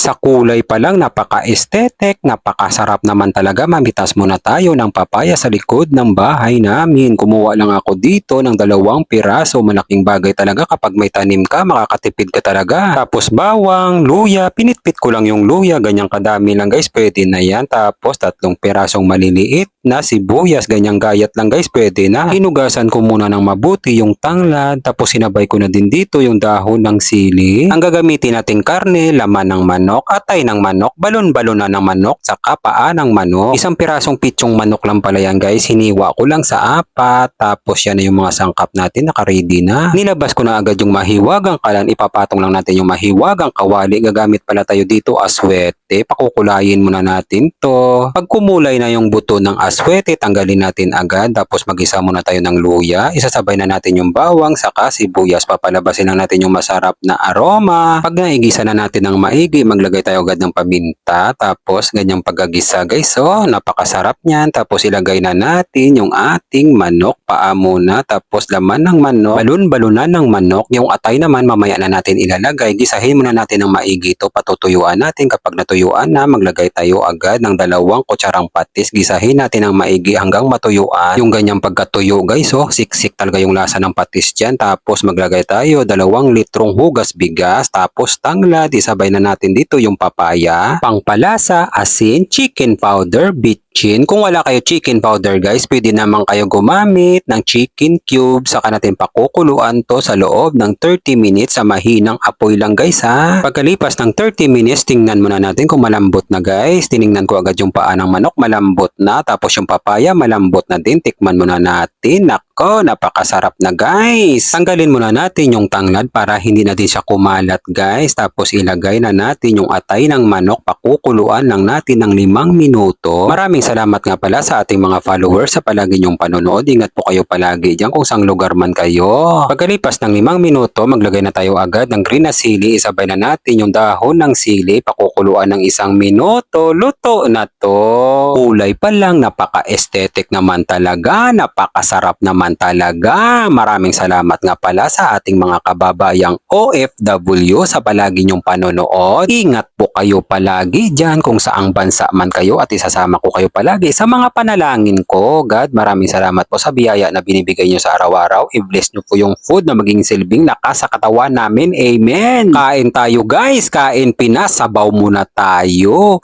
Sa kulay pa lang napaka-aesthetic, napakasarap naman talaga. Mamitas muna tayo ng papaya sa likod ng bahay namin. Kumuha lang ako dito ng 2 piraso. Malaking bagay talaga kapag may tanim ka, makakatipid ka talaga. Tapos bawang, luya, pinitpit ko lang yung luya. Ganyang kadami lang guys, pwede na yan. Tapos 3 pirasong maliliit na sibuyas, ganyang gayat lang guys, pwede na. Hinugasan ko muna ng mabuti yung tanglad. Tapos sinabay ko na din dito yung dahon ng sili. Ang gagamitin nating karne, laman ng manok, atay ng manok, balon-balona ng manok, saka paa ng manok. 1 pirasong pitsong manok lang pala yan guys. Hiniwa ko lang sa 4. Tapos yan na yung mga sangkap natin, naka-ready na. Nilabas ko na agad yung mahiwagang kalan. Ipapatong lang natin yung mahiwagang kawali. Gagamit pala tayo dito aswete. Pakukulayin muna natin to. Pag kumulay na yung buto ng aswete, tanggalin natin agad. Tapos mag-isa muna tayo ng luya. Isasabay na natin yung bawang, saka sibuyas. Papalabasin lang natin yung masarap na aroma. Pag naigisa na natin ng maigi, maglagay tayo agad ng paminta. Tapos ganyang pagagisa guys. So, napakasarap niyan. Tapos ilagay na natin yung ating manok. Paa muna. Tapos laman ng manok. Balon-balunan ng manok. Yung atay naman mamaya na natin ilalagay. Gisahin muna natin ng maigi ito. Patutuyuan natin. Kapag natuyuan na, maglagay tayo agad ng 2 kutsarang patis. Gisahin natin ng maigi hanggang matuyuan. Yung ganyang pagkatuyo guys. So, siksik talaga yung lasa ng patis dyan. Tapos maglagay tayo 2 litrong hugas bigas. Tapos tanglad. Isabay na natin dito yung papaya, pangpalasa, asin, chicken powder, bitchin. Kung wala kayo chicken powder guys, pwede naman kayo gumamit ng chicken cube. Saka natin pakukuluan to sa loob ng 30 minutes sa mahinang apoy lang guys ha. Pagkalipas ng 30 minutes, tingnan muna natin kung malambot na guys. Tiningnan ko agad yung paa ng manok, malambot na. Tapos yung papaya, malambot na din. Tikman muna natin. Nako, napakasarap na guys. Tanggalin muna natin yung tanglad para hindi na din siya kumalat guys. Tapos ilagay na natin yung atay ng manok. Pakukuluan lang natin ng 5 minuto. Maraming salamat nga pala sa ating mga followers sa palagi nyong panonood. Ingat po kayo palagi dyan kung saang lugar man kayo. Pagkalipas ng 5 minuto, maglagay na tayo agad ng green na sili. Isabay na natin yung dahon ng sili. Pakukuluan ng 1 minuto. Luto na to. Kulay pa lang, napaka-aesthetic naman talaga. Napakasarap naman talaga. Maraming salamat nga pala sa ating mga kababayang OFW sa palagi nyong panonood. Ingat po kayo palagi dyan kung saang bansa man kayo at isasama ko kayo palagi sa mga panalangin ko. God, maraming salamat po sa biyaya na binibigay nyo sa araw-araw. I-bless nyo po yung food na maging silbing lakas sa katawan namin. Amen. Kain tayo guys. Kain Pinas. Sabaw muna tayo.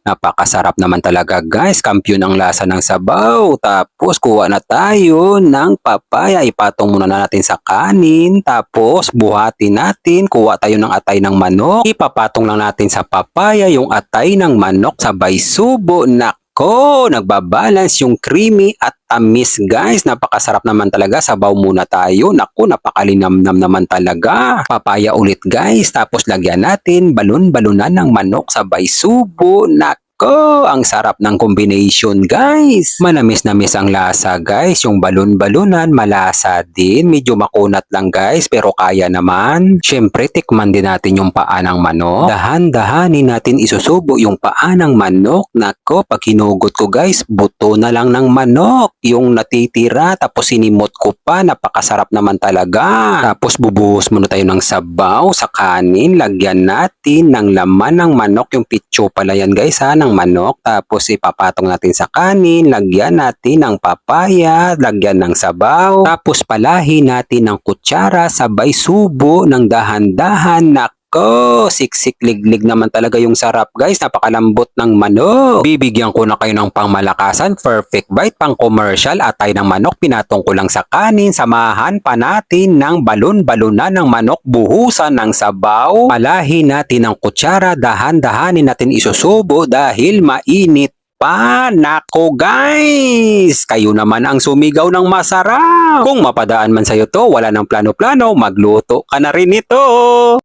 Napakasarap naman talaga guys. Kampiyon ang lasa ng sabaw. Tapos kuha na tayo ng papaya. Ipatong muna natin sa kanin. Tapos buhatin natin. Kuha tayo ng atay ng manok. Ipapatong lang natin sa papaya yung atay ng manok. Sabay subo. Nako, nagbabalance yung creamy at tamis guys. Napakasarap naman talaga. Sabaw muna tayo. Naku, napakalinamnam naman talaga. Papaya ulit guys. Tapos lagyan natin balon-balunan ng manok. Sabay subo. Nako, ang sarap ng combination guys. Manamis-namis ang lasa guys. Yung balon-balunan malasa din. Medyo makunat lang guys pero kaya naman. Syempre tikman din natin yung paa ng manok. Dahan-dahanin natin isusubo yung paa ng manok. Nako, pag hinugot ko guys, buto na lang ng manok yung natitira. Tapos sinimot ko pa. Napakasarap naman talaga. Tapos bubuhos muna tayo ng sabaw sa kanin. Lagyan natin ng laman ng manok. Yung pitso pala yan guys ha, ng manok. Tapos ipapatong natin sa kanin. Lagyan natin ng papaya. Lagyan ng sabaw. Tapos palahin natin ng kutsara. Sabay subo ng dahan-dahan. Nako, siksik liglig naman talaga yung sarap guys. Napakalambot ng manok. Bibigyan ko na kayo ng pangmalakasan. Perfect bite, pang commercial. Atay ng manok, pinatong ko lang sa kanin. Samahan pa natin ng balon-balunan ng manok. Buhusan ng sabaw. Palahin natin ng kutsara. Dahan-dahanin natin isusubo dahil mainit pa. Nako guys, kayo naman ang sumigaw ng masarap. Kung mapadaan man sa'yo to, wala ng plano-plano, magluto ka na rin ito.